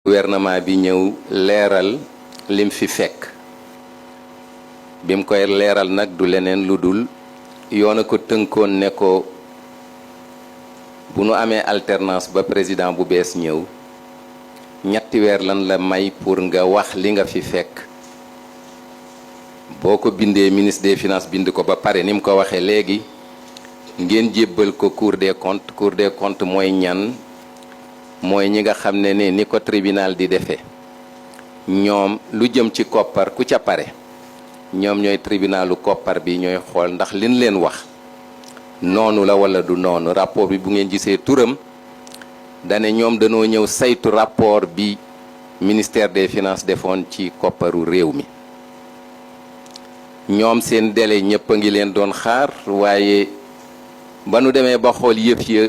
gouvernement bi ñëw leeral lim fi fekk bim koy leeral nag du leneen lu dul yoon a ko tënkoon ne ko bu nu amee alternance ba président bu bees ñëw ñetti weer lan la may pour nga wax li nga fi fekk boo ko bindee ministre des finances bind ko ba pare ni mu ko waxee léegi ngeen jébbal ko cour des comptes mooy ñan mooy ñi nga xam ne ni ko tribunal di defee ñoom lu jëm ci koppar ku ca pare ñoom ñooy tribunalu koppar bi ñooy xool ndax liñ leen wax noonu la wala du noonu rapport bi bu ngeen gisee turam dane ñoom dañoo ñëw saytu rapport bi ministère des finances defoon ci kopparu réew mi ñoom seen délai ñëpp a ngi leen doon xaar waaye ba nu demee ba xool yëf ya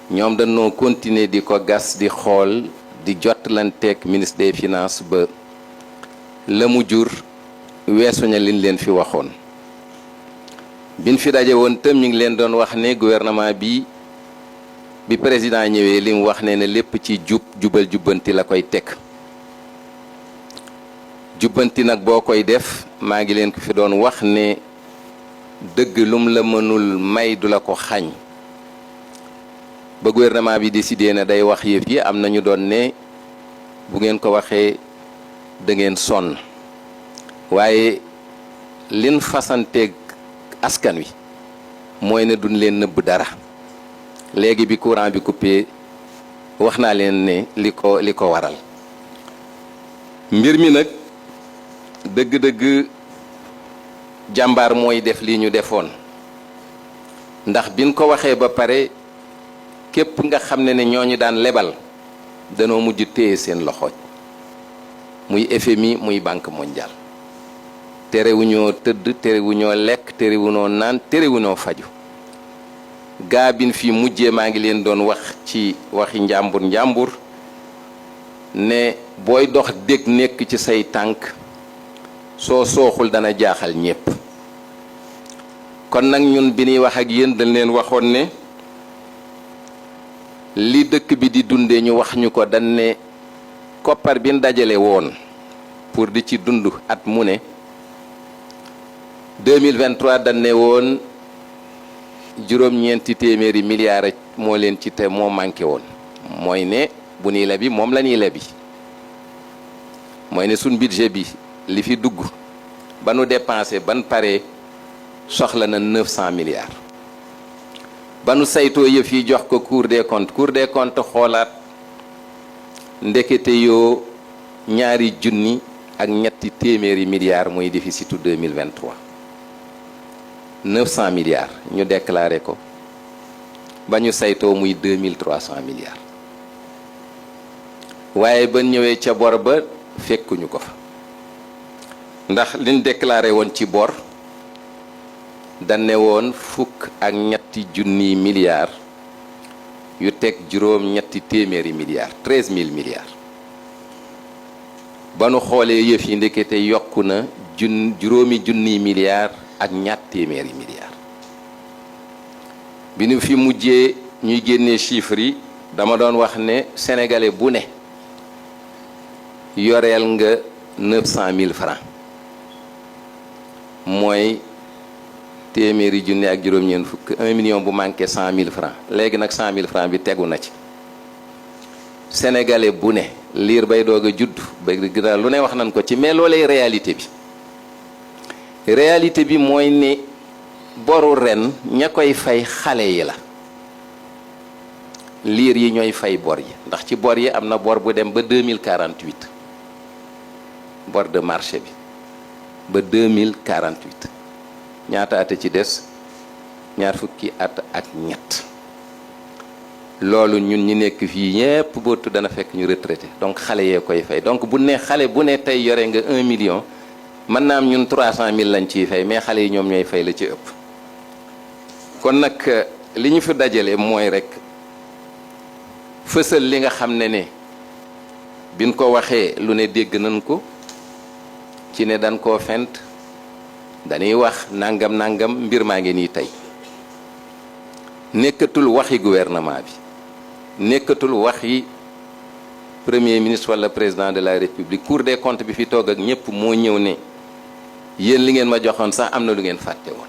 ñoom dañoo continuer di ko gas di xool di jotlanteeg ministre des finances ba la mu jur weesuña liñ leen fi waxoon biñ fi daje woon tam ñu ngi leen doon wax ne gouvernement bi président ñëwee li mu wax ne lépp ci jubal jubbanti la koy teg jubbanti nag boo koy def maa ngi leen ko fi doon wax ne dëgg lum la mënul may du la ko xañ ba gouvernement bi décidé na day wax yëf yi am nañu doon ne bu ngeen ko waxee da ngeen sonn waaye lin fasanteeg askan wi mooy ne duñ leen nëbb dara léegi bi courant bi coupé wax naa leen ne li ko waral mbir mi nag dëgg-dëgg jàmbaar mooy def li ñu defoon ndax biñ ko waxee ba pare képp nga xam ne ñooñu daan lebal danoo mujj téye seen loxo muy FMI muy banque mondiale terewuñoo tëdd terewuñoo lekk terewuñoo naan terewuñoo faju gaa bin fi mujjee maa ngi leen doon wax ci waxi njàmbur ne booy dox dégg nekk ci say tànk soo sooxul dana jaaxal ñépp kon nag ñun bi ñuy wax ak yéen dañ leen waxoon ne li dëkk bi di dundee ñu wax ñu ko dañ ne koppar bi ñu dajale woon pour di ci dund at mu ne 2023 dañ ne woon juróom-ñeenti téeméeri milliards moo leen ci te moo manqué woon mooy ne bu ñuy lebi moom la ñuy lebi mooy ne suñ budget bi li fi dugg ba nu dépensé ban pare soxla na 900 milliards ba nu saytoo yëf yi jox ko cour des comptes xoolaat ndekete yoo ñaari junni ak ñetti téeméeri milliards mooy déficitu 2023 900 milliards ñu déclaré ko ba ñu saytoo muy 2300 milliards waaye ba ñëwee ca bor ba fekkuñu ko fa ndax liñ déclaré woon ci bor dane woon fukk ak ñetti junniy milliards yu teg juróom ñetti téeméeri milliards 13000 milliards ba nu xoolee yëf yi ndekete yokku na juróomi junniy milliards ak ñaat téeméeri milliards bi nu fi mujjee ñuy génnee chiffres yi dama doon wax ne sénégalais bu ne yoreel nga 900 000 francs mooy téeméeri junni ak juróom-ñeent fukk 1 million bu manqué 100 000 francs léegi nag 100 000 francs bi tegu na ci sénégalais bu ne liir bay doog a judd ba lu ne wax nañ ko ci mais loolay réalité bi mooy ne boru ren ña koy fay xale yi la liir yi ñooy fay bor yi ndax ci bor yi am na bor bu dem ba 2048 bor de marché bi ba 2048 ñaata at ci des ñaar fukki at ak ñett loolu ñun ñi nekk fii ñépp bootu dana fekk ñu retraité donc xale yee koy fay donc bu ne xale bu ne tey yore nga 1 million mën naa am ñun 300 000 lañ ciy fay mais xale yi ñoom ñooy fay la ci ëpp kon nag li ñu fi dajale mooy rek fësal li nga xam ne biñ ko waxee lu ne dégg nañ ko ci ne dañ koo fent dañuy wax nangam mbir maa ngi nii tey nekkatul waxi gouvernement bi nekkatul waxi premier ministre wala président de la république Cour des comptes bi fi toog ak ñëpp moo ñëw ne yéen li ngeen ma joxoon sax am na lu ngeen fàtte woon.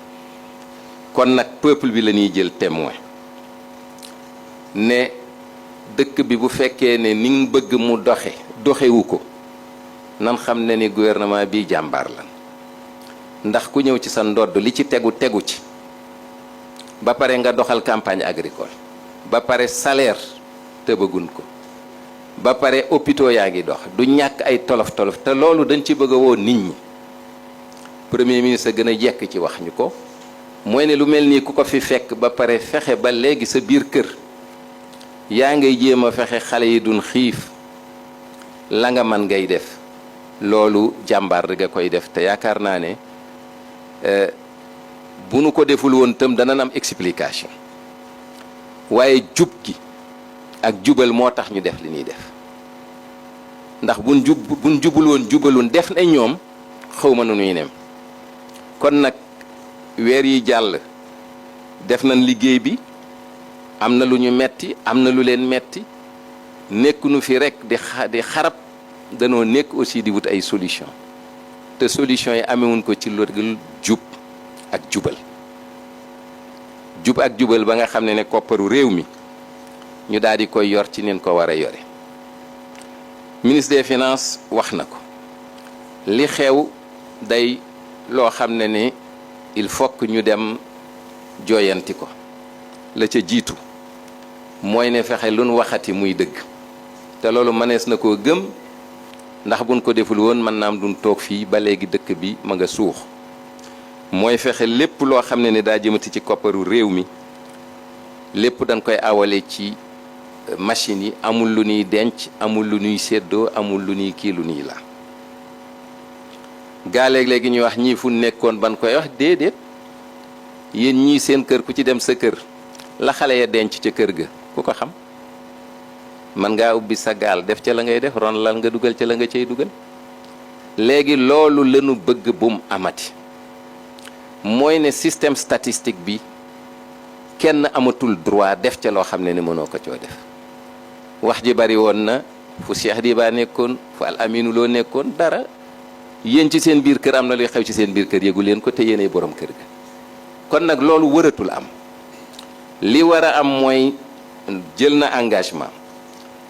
kon nag peuple bi la ñuy jël témoin ne dëkk bi bu fekkee ne ni nga bëgg mu doxewu ko nan xam ne ni gouvernement bi jàmbaar la ndax ku ñëw ci sa ndodd li ci tegu ci ba pare nga doxal campagne agricole ba pare salaire tëbagun ko ba pare hôpitaux yaa ngi dox du ñàkk ay tolof-tolof te loolu dañ ci bëgg a woo nit ñi premier ministre gën a jekk ci wax ñu ko mooy ne lu mel nii ku ko fi fekk ba pare fexe ba léegi sa biir kër yaa ngay jéem a fexe xale yi duñ xiif la nga man ngay def loolu jàmbaar rek a koy def te yaakaar naa ne bu nu ko deful woon tam dana am explication waaye jub gi ak jubal moo tax ñu def li ñuy def ndax buñ jubul woon jubalun def na ñoom xawma nu ñuy nem kon nag weer yi jàll def nañ liggéey bi am na lu ñu metti am na lu leen metti nekkunu fi rek di xarab danoo nekk aussi di wut ay solution te solution yi amewuñ ko ci loolu jub ak jubal ba nga xam ne kopparu réew mi ñu daal di koy yor ci neen ko war a yore ministre des finances wax na ko li xew day loo xam ne il faut que ñu dem jooyanti ko la ca jiitu mooy ne fexe luñ waxati muy dëgg te loolu mënees na koo gëm ndax buñ ko deful woon mën naam duñ toog fii ba léegi dëkk bi ma nga suux mooy fexe lépp loo xam ne daa jëmati ci kopparu réew mi lépp dañ koy awale ci machine yi amul lu ñuy denc amul lu ñuy séddoo amul lu ñuy kii lu ñuy la gaa léegi ñuy wax ñii fu nekkoon ban koy wax déedéet yéen ñii seen kër ku ci dem sa kër la xale ya denc ca kër ga ku ko xam man ngaa ubbi sa gaal def ca la ngay def ron lal nga dugal ca la nga cay dugal léegi loolu lañu bëgg bum amati mooy ne système statistique bi kenn amatul droit def ca loo xam ne mënoo ko coo def wax ji bari woon na fu Cheikh Diba nekkoon fu Al Aminu Lo nekkoon dara yéen ci seen biir kër am na luy xew ci seen biir kër yëgu leen ko te yéenay borom kër ga kon nag loolu wëratul am li war a am mooy jël na engagement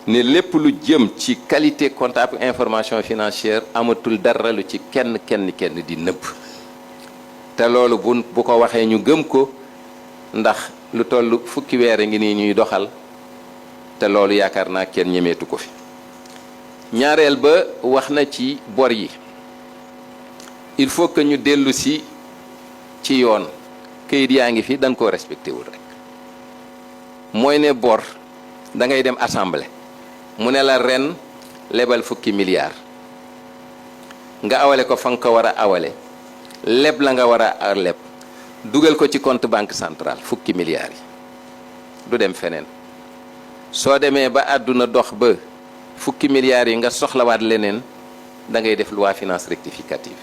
ne lépp lu jëm ci qualité comptable information financière amatul dara lu ci kenn di nëbb te loolu bu ko waxee ñu gëm ko ndax lu toll fukki weer ngi nii ñuy doxal te loolu yaakaar naa kenn ñemeetu ko fi ñaareel ba wax na ci bor yi il faut que ñu dellu ci yoon kayit yaa ngi fi dañ koo respecté wul rek mooy ne bor da ngay dem assemblée mu ne la ren lebal fukki milliards nga awale ko fa nga ko war a awale leb la nga war a leb dugal ko ci compte banque centrale fukki milliards yi du dem feneen soo demee ba àdduna dox ba fukki milliards yi nga soxlawaat leneen da ngay def loi finance rectificative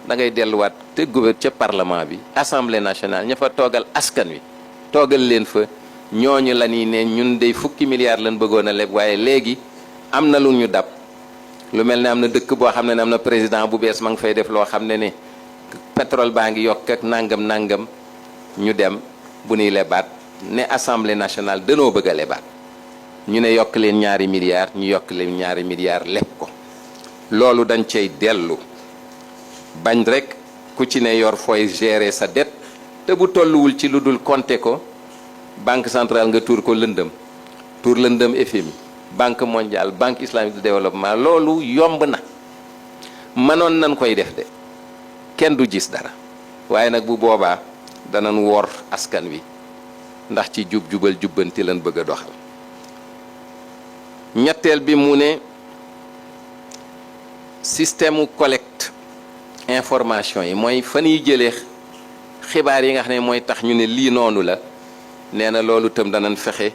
da ngay delluwaat te gouvernement ca parlement bi assemblée nationale ña fa toogal askan wi toogal leen fa ñooñu la ñuy ne ñun day fukki milliards lañ bëggoon a leb waaye léegi am na lu ñu dab lu mel ne am na dëkk boo xam ne am na président bu bees ma ngi fay def loo xam ne pétrole baa ngi yokk ak nangam ñu dem bu ñuy lebaat ne assemblée nationale danoo bëgg a lebaat ñu ne yokk leen ñaari milliards ñu yokk leen ñaari milliards leb ko loolu dañ cay dellu bañ rek ku ci ne yor fooy gérer sa dette te bu tolluwul ci lu dul compter ko banque centrale nga tuur ko lëndëm FMI banque mondiale banque islamique de développement loolu yomb na mënoon nañ koy def de kenn du gis dara waaye nag bu boobaa danañ wor askan wi ndax ci jubal jubbanti lañ bëgg a doxal ñetteel bi mu ne système collecte information yi mooy fan yi jëlee xibaar yi nga xam ne mooy tax ñu ne lii noonu la nee na loolu itam danañ fexe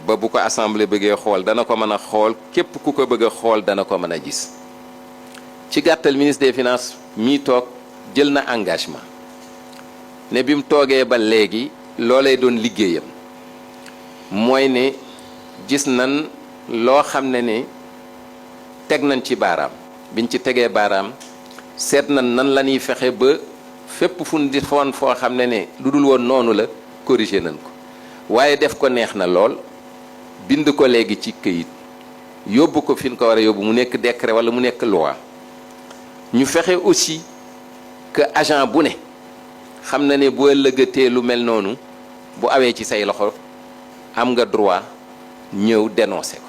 ba bu ko assemblée bëggee xool dana ko mën a xool képp ku ko bëgg a xool dana ko mën a gis ci gàttal ministre des finances mii toog jël na engagement ne bi mu toogee ba léegi loolay doon liggéeyam mooy ne gis nan loo xam ne teg nañ ci baaraam biñ ci tegee baaraam seet nañ nan la ñuy fexe ba fépp fu ñu di foon foo xam ne lu dul woon noonu la corriger nañ ko waaye def ko neex na lool bind ko léegi ci këyit yóbbu ko fi ñu ko war a yóbbu mu nekk décret wala mu nekk loi ñu fexe aussi que agent bu ne xam na ne boo ëllëgatee lu mel noonu bu awee ci say loxo am nga droit ñëw dénoncer ko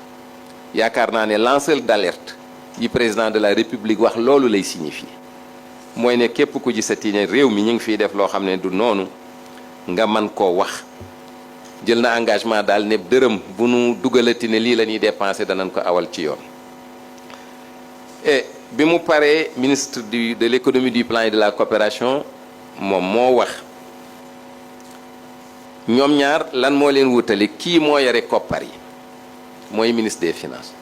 yaakaar naa ne lanceur d'alerte yi président de la république wax loolu lay signifier mooy ne képp ku gisati ne réew mi ñu ngi fiy def loo xam ne du noonu nga man koo wax jël na engagement daal ne dërëm bu nu dugalati ne lii la ñuy dépenser danañ ko awal ci yoon. Et bi mu paree ministre de l'économie, du plan et de la coopération moom moo wax ñoom ñaar lan moo leen wutale kii moo yore koppar yi mooy ministre des finances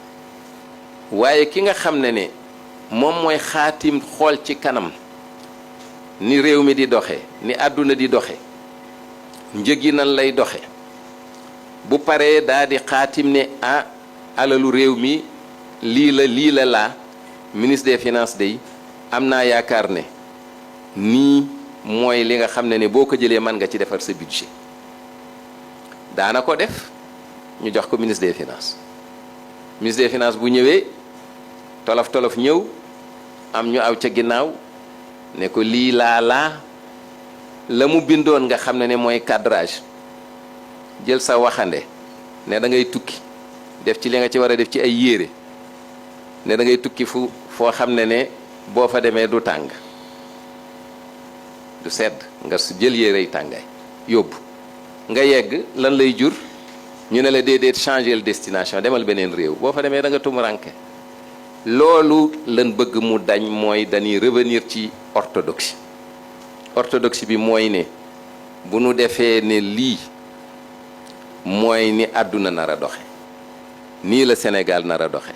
waaye ki nga xam ne moom mooy xaatim xool ci kanam ni réew mi di doxe ni àdduna di doxe njëg yi nan lay doxe bu paree daa di xaatim ne alalu réew mi lii la laa ministre des finances day am naa yaakaar ne nii mooy li nga xam ne boo ko jëlee mën nga ci defar sa budget daana ko def ñu jox ko ministre des finances bu ñëwee tolof ñëw am ñu aw ca ginnaaw ne ko lii la mu bindoon nga xam ne mooy cadrage jël sa waxande ne da ngay tukki def ci li nga ci war a def ci ay yére ne da ngay tukki foo xam ne boo fa demee du tàng du sedd nga jël yérey tàngaay yóbbu nga yegg lan lay jur ñu ne la déedéet changer destination demal beneen réew boo fa demee da nga tumuranke loolu lan bëgg mu dañ mooy dañuy revenir ci orthodoxie bi mooy ne bu nu defee ne lii mooy ni àdduna nar a doxe nii la Sénégal nar a doxe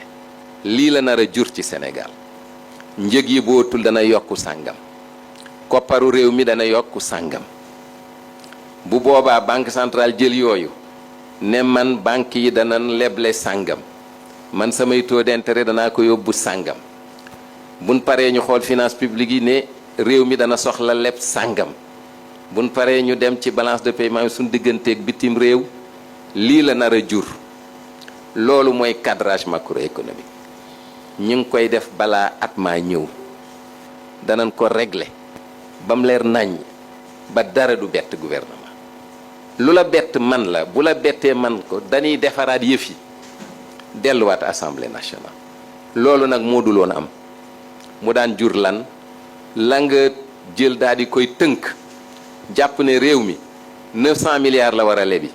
lii la nar a jur ci Sénégal njëg yi bootul dana yokku sàngam kopparu réew mi dana yokku sàngam bu boobaa banque centrale jël yooyu ne man banque yi danañ leble sàngam man samay taux d'intérêt danaa ko yóbbu sàngam buñ paree ñu xool finance publique yi ne réew mi dana soxla leb sàngam buñ paree ñu dem ci balance de paiement yi suñ digganteeg bitim réew lii la nar a jur loolu mooy cadrage macroéconomique ñu ngi koy def balaa at maa ñëw danañ ko régler ba mu leer nañ ba dara du bett gouvernement lu la bett man la bu la bettee man ko dañuy defaraat yëf yi delluwaat assemblée nationale loolu nag moo dul woon am mu daan jur lan la nga jël daal di koy tënk jàpp ne réew mi 900 milliards la war a lebi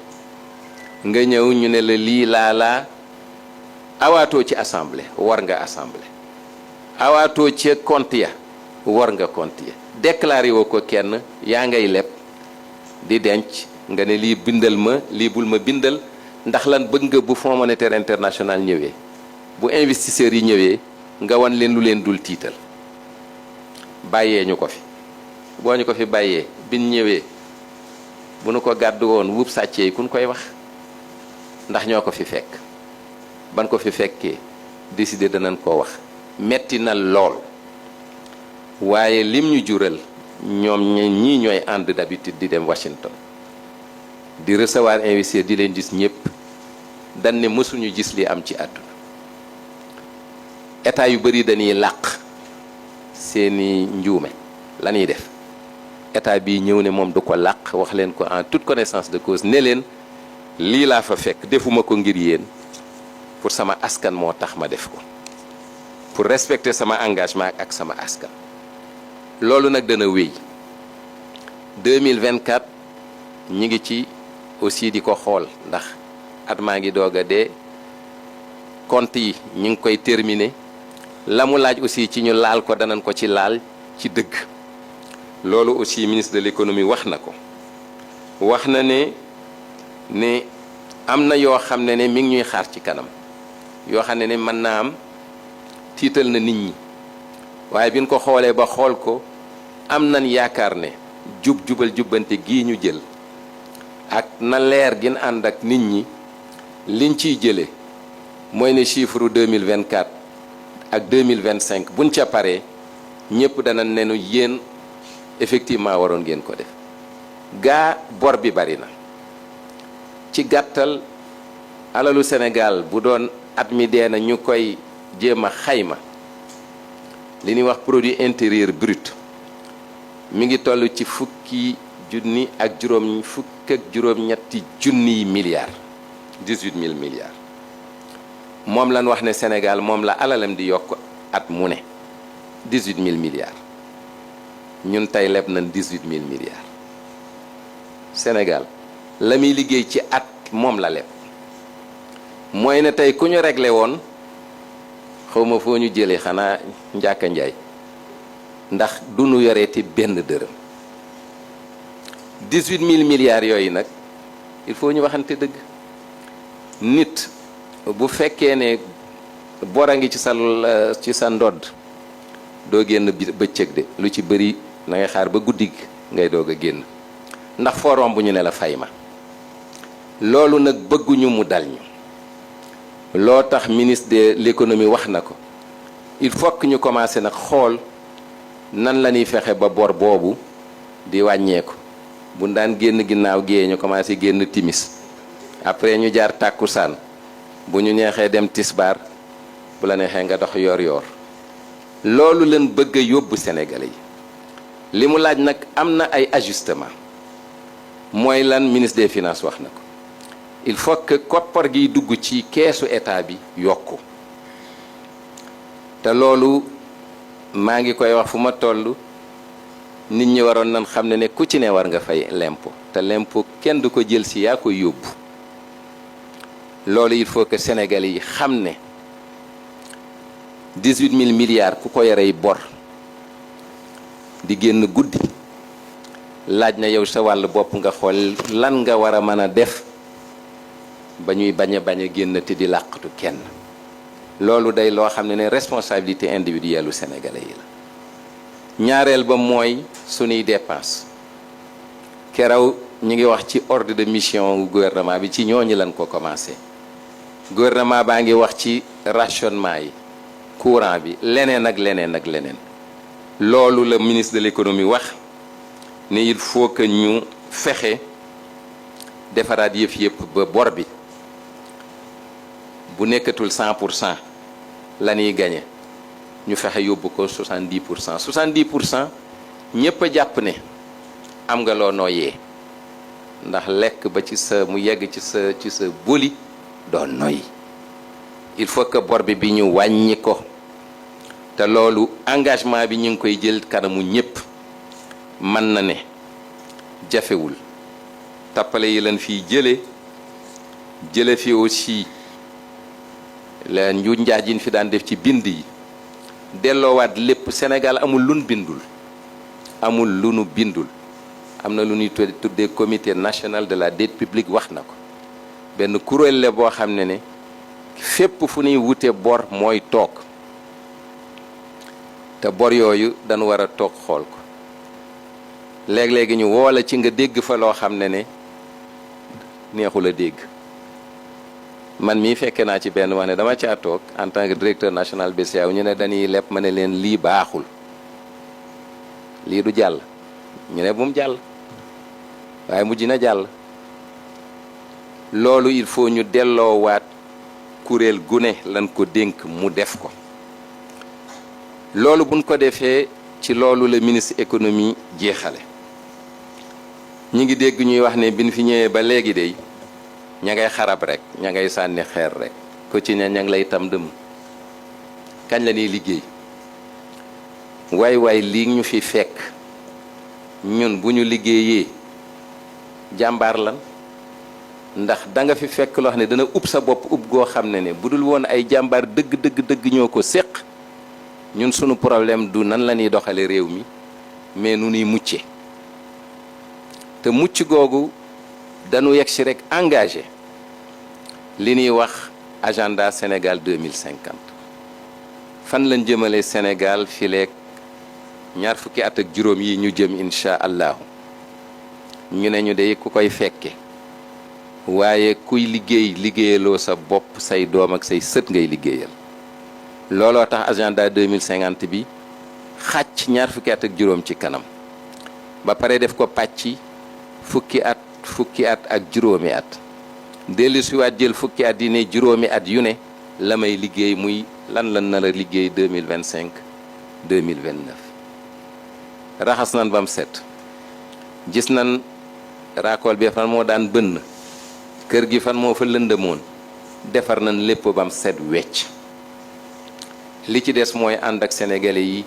nga ñëw ñu ne la lii laa awaatoo ci assemblée war nga assemblée awaatoo ci compte ya war nga compte ya déclaré woo ko kenn yaa ngay leb di denc nga ne lii bindal ma lii bul ma bindal ndax lan bëgg nga bu Fonds monétaire international ñëwee bu investisseurs yi ñëwee nga wan leen lu leen dul tiital bàyyee ñu ko fi boo ñu ko fi bàyyee bin ñëwee bu nu ko gàddu woon wub sàccee kun koy wax ndax ñoo ko fi fekk ban ko fi fekkee décider danañ koo wax metti na lool waaye lim ñu jural ñoom ñii ñooy ànd d'habitude di dem Washington di recevoir investisseurs di leen gis ñëpp dañ ne mësuñu gis li am ci àdduna état yu bari dañuy làq seeni njuume la ñuy def état bi ñëw ne moom du ko làq wax leen ko en toute connaissance de cause ne leen lii laa fa fekk defuma ko ngir yéen pour sama askan moo tax ma def ko pour respecter sama engagement ak sama askan loolu nag dana wéy 2024 ñi ngi ci aussi di ko xool ndax at maa ngi doog a dee compte yi ñu ngi koy terminer la mu laaj aussi ci ñu laal ko danañ ko ci laal ci dëgg loolu aussi ministre de l'économie wax na ko wax na ne am na yoo xam ne mi ngi ñuy xaar ci kanam yoo xam ne mën naa am tiital na nit ñi waaye bi ñu ko xoolee ba xool ko am nañ yaakaar ne jubal jubbante gii ñu jël ak na leer gin ànd ak nit ñi liñ ciy jële mooy ne chiffre 2024 ak 2025 buñ ca paree ñëpp dana nenu yéen effectivement waroon ngeen ko def gaa bor bi bari na ci gàttal alalu Sénégal bu doon at mi dee na ñu koy jéem a xayma li ñuy wax produit intérieur brut mi ngi toll ci fukki junni ak juróom-ñetti junniy milliards 18 000 milliards moom lañ wax ne Sénégal moom la alalam di yokk at mu ne 18 000 milliards ñun tey leb nañ 18 000 milliards Sénégal la muy liggéey ci at moom la leb mooy ne tey ku ñu réglé woon xawma foo ñu jëlee xanaa njàkka njaay ndax du ñu yoreeti benn dërëm 18 000 milliards yooyu nag il faut ñu waxante dëgg nit bu fekkee ne bor a ngi ci sa ndodd doo génn bëccëg de lu ci bëri na ngay xaar ba guddi ngay doog a génn ndax foo romb ñu ne la fay ma loolu nag bëgguñu mu dal ñu loo tax ministre de l'économie wax na ko il faut que ñu commencé nag xool nan la ñuy fexe ba bor boobu di wàññeeku bu daan génn ginnaaw gée ñu commencé génn timis après ñu jaar tàkkusaan bu ñu neexee dem tisbaar bu la neexee nga dox yor loolu leen bëgg a yóbbu Sénégalais yi li mu laaj nag am na ay ajustement mooy lan ministre des finances wax na ko il faut que koppar giy dugg ci keesu état bi yokku te loolu maa ngi koy wax fu ma toll nit ñi waroon nañ xam ne ku ci ne war nga fay l'impôt te l'impôt kenn du ko jël si yaa koy yóbbu loolu il faut que Sénégalais yi xam ne 18 000 milliards ku ko yorey bor di génn guddi laaj na yow sa wàll bopp nga xool lan nga war a mën a def ba ñuy bañ a génn te di làqatu kenn loolu day loo xam ne responsabilité individuelle u Sénégalais yi la ñaareel ba mooy sunuy dépense keroog ñu ngi wax ci ordre de mission gouvernement bi ci ñooñu lañ ko commencé gouvernement baa ngi wax ci rationnement yi courant bi leneen ak leneen loolu la ministre de l'économie wax ne il faut que ñu fexe defaraat yëpp ba bor bi bu nekkatul 100% la ñuy gagné ñu fexe yóbbu ko 70%. 70% ñëpp a jàpp ne am nga loo nooyee ndax lekk ba ci sa mu yegg ci sa boli doo noy il faut que bor bi ñu wàññi ko te loolu engagement bi ñu ngi koy jël kanamu ñëpp mën na ne jafewul tappale yi leen fii jële fi aussi la nju njaaj yi fi daan def ci bind yi delloowaat lépp Sénégal amul lu nu bindul am na lu ñuy tuddee comité national de la dette publique wax na ko benn kuréel la boo xam ne fépp fu ñuy wute bor mooy toog te bor yooyu dañu war a toog xool ko léeg-léegi ñu woola ci nga dégg fa loo xam ne neexul a dégg man mii fekke naa ci benn wax ne dama caa toog en tant que directeur national BCEAO ñu ne dañuy leb ma ne leen lii baaxul lii du jàll ñu ne bu mu jàll waaye mujj na jàll loolu il faut ñu delloowaat kuréel gu ne lan ko dénk mu def ko loolu buñ ko defee ci loolu la ministre économie jeexale ñi ngi dégg ñuy wax ne biñ fi ñëwee ba léegi de ña ngay xarab rek ña ngay sànni xeer rek ko ci ña ngi lay tam dëm kañ la ñuy liggéey waay lii ñu fi fekk ñun bu ñu liggéeyee jàmbaar lan ndax da nga fi fekk loo xam ne dana ub sa bopp ub goo xam ne bu dul woon ay jàmbaar dëgg ñoo ko séq ñun sunu problème du nan la ñuy doxale réew mi mais nu ñuy mucce te mucc googu dañu yegg si rek engagé li ñuy wax agenda Sénégal 2050 fan lañ jëmale Sénégal fileek ñaar fukki at ak juróom yi ñu jëm incha allahu ñu ne ñu de ku koy fekke waaye kuy liggéeyaloo sa bopp say doom ak say sët ngay liggéeyal looloo tax agenda 2050 bi xàcc ñaar fukki at ak juróom ci kanam ba pare def ko pàcc fukki at ak juróomi at dellu si waat jël fukki at yi ne juróomi at yu ne la may liggéey muy lan na la liggéey 2025 2029 raxas nan bam set gis nan raakool bi fan moo daan bënn kër gi fan moo fa lëndëmoon defar nañ lépp bam set wecc li ci des mooy ànd ak sénégalais yi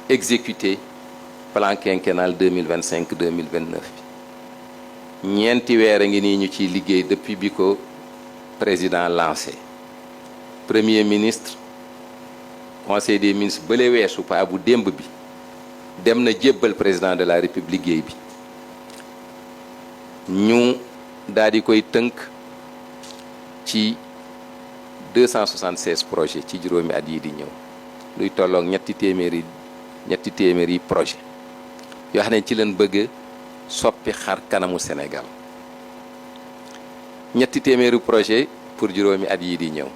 exécuter plan quinquennal 2025 2029 bi ñeenti weer a ngi nii ñu ciy liggéey depuis bi ko président lancé premier ministre conseil des ministres bële weesu pa bu démb bi dem na jébbal président de la république liggéey bi ñu daal di koy tënk ci 276 projets ci juróomi at yi di ñëw luy tolloog ñetti téeméeri projet yoo xam ne ci leen bëgg soppi xar kanamu Sénégal ñetti téeméeri projet pour juróomi at yi di ñëw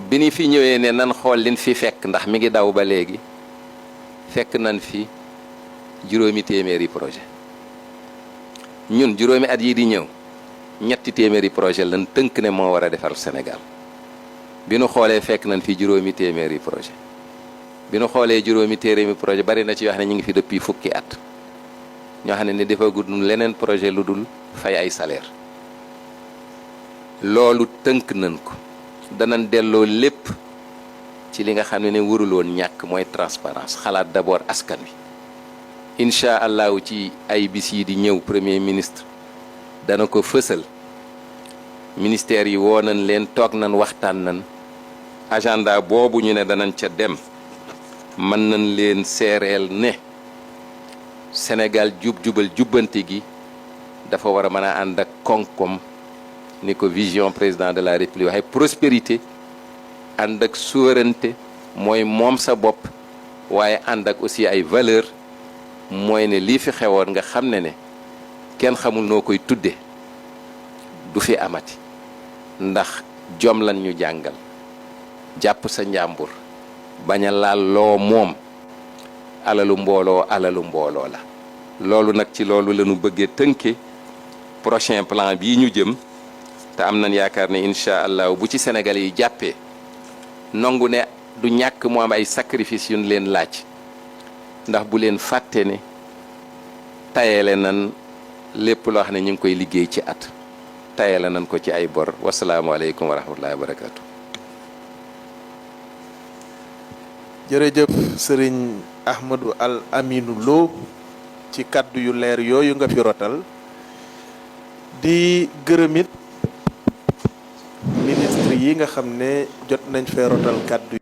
bi ni fi ñëwee ne nan xool liñ fi fekk ndax mi ngi daw ba léegi fekk nañ fi juróomi téeméeri projet ñun juróomi at yi di ñëw ñetti téeméeri projet lan tënk ne moo war a defar Sénégal bi nu xoolee fekk nañ fi juróomi téeméeri projet bi nu xoolee juróomi téeméeri projet bari na ci yoo xam ne ñu ngi fi depuis fukki at ñoo xam ne defagul leneen projet lu dul fay ay salaire loolu tënk nañ ko danañ delloo lépp ci li nga xam ne warul woon ñàkk mooy transparence xalaat d'abord askan wi incha allahu ci ay bis yi di ñëw premier ministre dana ko fësal ministère yi woo nañ leen toog nañ waxtaan nañ agenda boobu ñu ne danañ ca dem mën nañ leen seereel ne Sénégal jubal jubbanti gi dafa war a mën a ànd ak koom-koom ni ko vision président de la république waxee prospérité ànd ak souveraineté mooy moom sa bopp waaye ànd ak aussi ay valeur mooy ne lii fi xewoon nga xam ne kenn xamul noo koy tudde du fi amati ndax jom lan ñu jàngal jàpp sa njàmbur bañ a laal loo moom alalu mbooloo la loolu nag ci loolu la ñu bëggee tënke prochain plan bii ñu jëm te am nañ yaakaar ne incha allah bu ci Sénégalais yi jàppee nongu ne du ñàkk mu am ay sacrifice yu ñu leen laaj ndax bu leen fàtte ne tayele nan lépp loo xam ne ñu ngi koy liggéey ci at tayele nan ko ci ay bor wasalaamualeykum wa rahmatullahi wa barakatu. jërëjëf sëriñ Ahmadou Al Aminou Lo ci kaddu yu leer yooyu nga fi rotal di gërëmit ministre yi nga xam ne jot nañ fee rotal kaddu